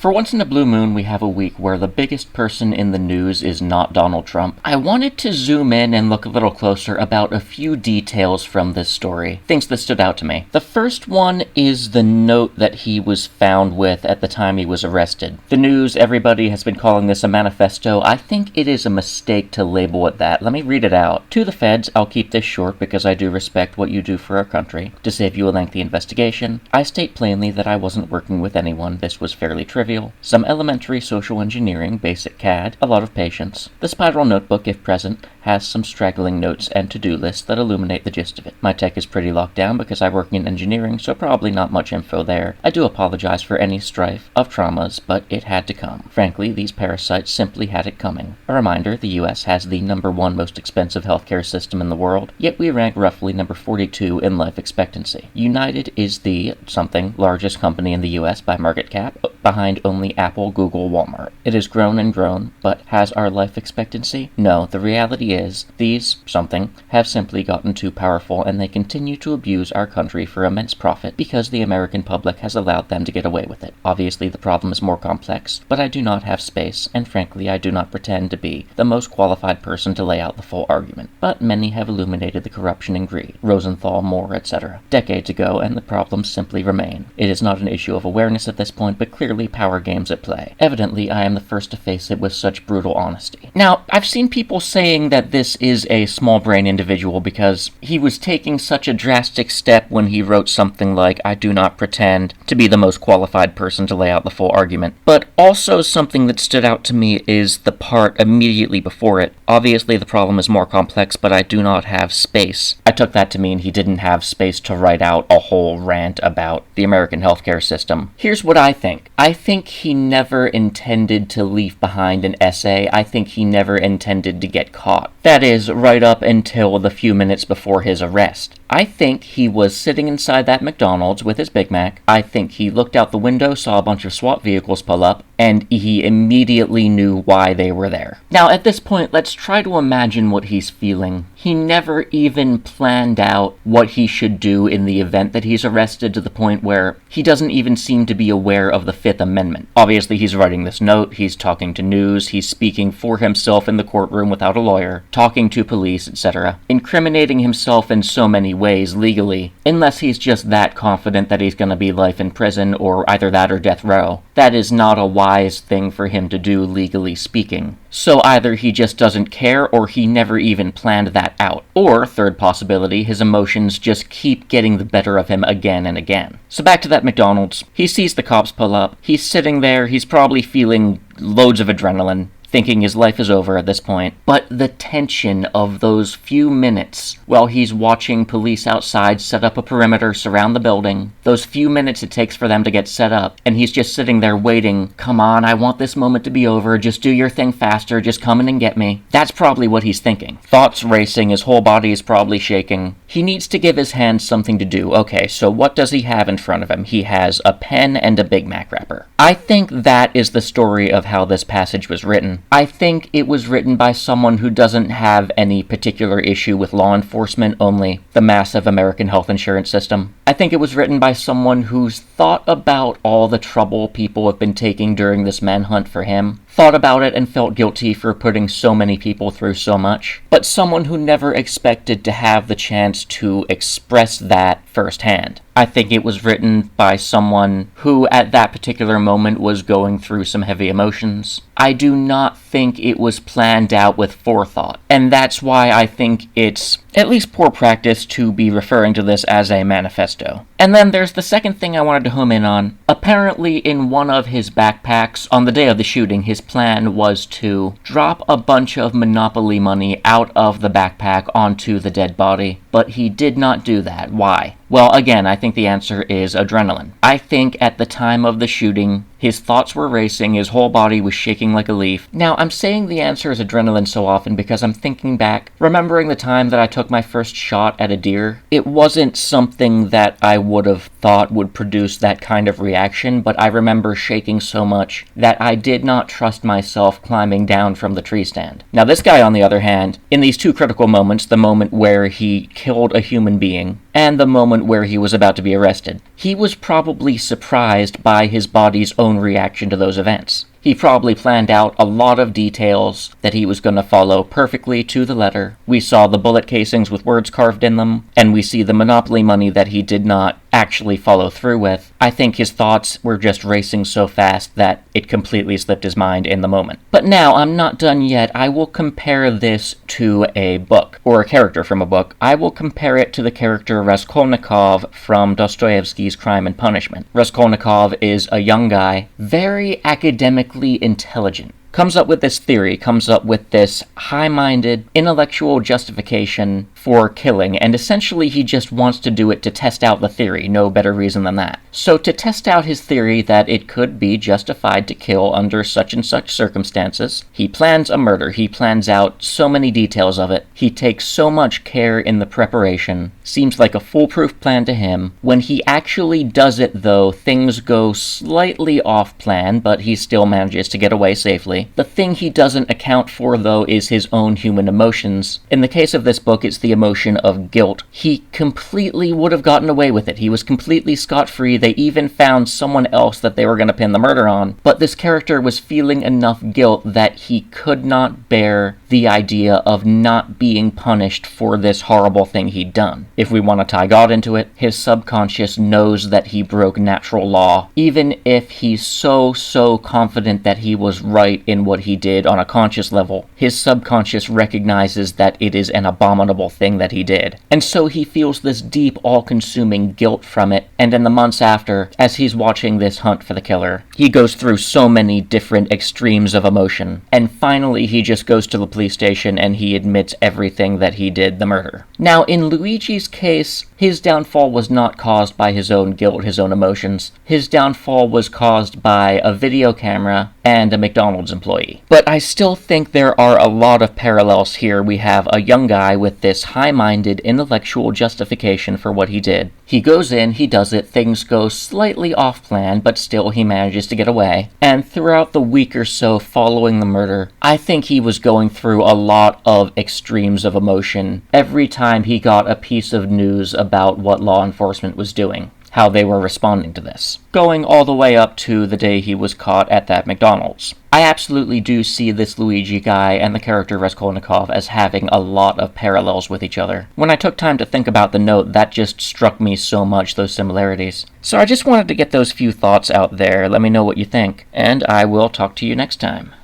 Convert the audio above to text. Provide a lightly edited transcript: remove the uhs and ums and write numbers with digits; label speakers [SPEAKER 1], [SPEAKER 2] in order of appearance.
[SPEAKER 1] For once in a blue moon, we have a week where the biggest person in the news is not Donald Trump. I wanted to zoom in and look a little closer about a few details from this story, things that stood out to me. The first one is the note that he was found with at the time he was arrested. The news, everybody has been calling this a manifesto. I think it is a mistake to label it that. Let me read it out. To the feds, I'll keep this short because I do respect what you do for our country. To save you a lengthy investigation, I state plainly that I wasn't working with anyone. This was fairly trivial. Some elementary social engineering, basic CAD, a lot of patience. The spiral notebook, if present, has some straggling notes and to-do lists that illuminate the gist of it. My tech is pretty locked down because I work in engineering, so probably not much info there. I do apologize for any strife of traumas, but it had to come. Frankly, these parasites simply had it coming. A reminder, the US has the #1 most expensive healthcare system in the world, yet we rank roughly number 42 in life expectancy. United is the largest company in the US by market cap, behind only Apple, Google, Walmart. It has grown and grown, but has our life expectancy? No, the reality is, these have simply gotten too powerful and they continue to abuse our country for immense profit because the American public has allowed them to get away with it. Obviously, the problem is more complex, but I do not have space, and frankly, I do not pretend to be the most qualified person to lay out the full argument. But many have illuminated the corruption and greed, Rosenthal, Moore, etc., decades ago, and the problems simply remain. It is not an issue of awareness at this point, but clearly power games at play. Evidently, I am the first to face it with such brutal honesty. Now, I've seen people saying that this is a small-brain individual because he was taking such a drastic step when he wrote something like, I do not pretend to be the most qualified person to lay out the full argument. But also something that stood out to me is the part immediately before it. Obviously, the problem is more complex, but I do not have space. I took that to mean he didn't have space to write out a whole rant about the American healthcare system. Here's what I think. I think he never intended to leave behind an essay. I think he never intended to get caught. That is, right up until the few minutes before his arrest. I think he was sitting inside that McDonald's with his Big Mac. I think he looked out the window, saw a bunch of SWAT vehicles pull up, and he immediately knew why they were there. Now, at this point, let's try to imagine what he's feeling. He never even planned out what he should do in the event that he's arrested, to the point where he doesn't even seem to be aware of the Fifth Amendment. Obviously, he's writing this note, he's talking to news, he's speaking for himself in the courtroom without a lawyer, talking to police, etc., incriminating himself in so many ways legally, unless he's just that confident that he's going to be life in prison, or either that or death row. That is not a wise thing for him to do, legally speaking. So either he just doesn't care, or he never even planned that out. Or, third possibility, his emotions just keep getting the better of him again and again. So back to that McDonald's. He sees the cops pull up. He's sitting there. He's probably feeling loads of adrenaline, thinking his life is over at this point. But the tension of those few minutes while he's watching police outside set up a perimeter, surround the building, those few minutes it takes for them to get set up, and he's just sitting there waiting, come on, I want this moment to be over, just do your thing faster, just come in and get me. That's probably what he's thinking. Thoughts racing, his whole body is probably shaking. He needs to give his hands something to do. Okay, so what does he have in front of him? He has a pen and a Big Mac wrapper. I think that is the story of how this passage was written. I think it was written by someone who doesn't have any particular issue with law enforcement, only the massive American health insurance system. I think it was written by someone who's thought about all the trouble people have been taking during this manhunt for him, thought about it and felt guilty for putting so many people through so much, but someone who never expected to have the chance to express that firsthand. I think it was written by someone who at that particular moment was going through some heavy emotions. I do not think it was planned out with forethought, and that's why I think it's at least poor practice to be referring to this as a manifesto. And then there's the second thing I wanted to home in on. Apparently in one of his backpacks on the day of the shooting, his plan was to drop a bunch of Monopoly money out of the backpack onto the dead body, but he did not do that. Why? Well, again, I think the answer is adrenaline. I think at the time of the shooting, his thoughts were racing, his whole body was shaking like a leaf. Now, I'm saying the answer is adrenaline so often because I'm thinking back, remembering the time that I took my first shot at a deer. It wasn't something that I would have thought would produce that kind of reaction, but I remember shaking so much that I did not trust myself climbing down from the tree stand. Now, this guy, on the other hand, in these two critical moments, the moment where he killed a human being and the moment where he was about to be arrested. He was probably surprised by his body's own reaction to those events. He probably planned out a lot of details that he was going to follow perfectly to the letter. We saw the bullet casings with words carved in them, and we see the Monopoly money that he did not actually follow through with. I think his thoughts were just racing so fast that it completely slipped his mind in the moment. But now, I'm not done yet. I will compare this to a book, or a character from a book. I will compare it to the character Raskolnikov from Dostoevsky's Crime and Punishment. Raskolnikov is a young guy, very academically intelligent. Comes up with this theory, comes up with this high-minded, intellectual justification for killing, and essentially he just wants to do it to test out the theory, no better reason than that. So to test out his theory that it could be justified to kill under such and such circumstances, he plans a murder, he plans out so many details of it, he takes so much care in the preparation, seems like a foolproof plan to him. When he actually does it though, things go slightly off-plan, but he still manages to get away safely. The thing he doesn't account for, though, is his own human emotions. In the case of this book, it's the emotion of guilt. He completely would have gotten away with it. He was completely scot-free. They even found someone else that they were going to pin the murder on. But this character was feeling enough guilt that he could not bear the idea of not being punished for this horrible thing he'd done. If we want to tie God into it, his subconscious knows that he broke natural law, even if he's so confident that he was right in what he did on a conscious level. His subconscious recognizes that it is an abominable thing that he did. And so he feels this deep, all-consuming guilt from it, and in the months after, as he's watching this hunt for the killer, he goes through so many different extremes of emotion, and finally he just goes to the police station and he admits everything that he did the murder. Now, in Luigi's case, his downfall was not caused by his own guilt, his own emotions. His downfall was caused by a video camera and a McDonald's employee. But I still think there are a lot of parallels here. We have a young guy with this high-minded intellectual justification for what he did. He goes in, he does it, things go slightly off-plan, but still he manages to get away. And throughout the week or so following the murder, I think he was going through a lot of extremes of emotion every time he got a piece of news about what law enforcement was doing, how they were responding to this, going all the way up to the day he was caught at that McDonald's. I absolutely do see this Luigi guy and the character Raskolnikov as having a lot of parallels with each other. When I took time to think about the note, that just struck me so much, those similarities. So I just wanted to get those few thoughts out there. Let me know what you think, and I will talk to you next time.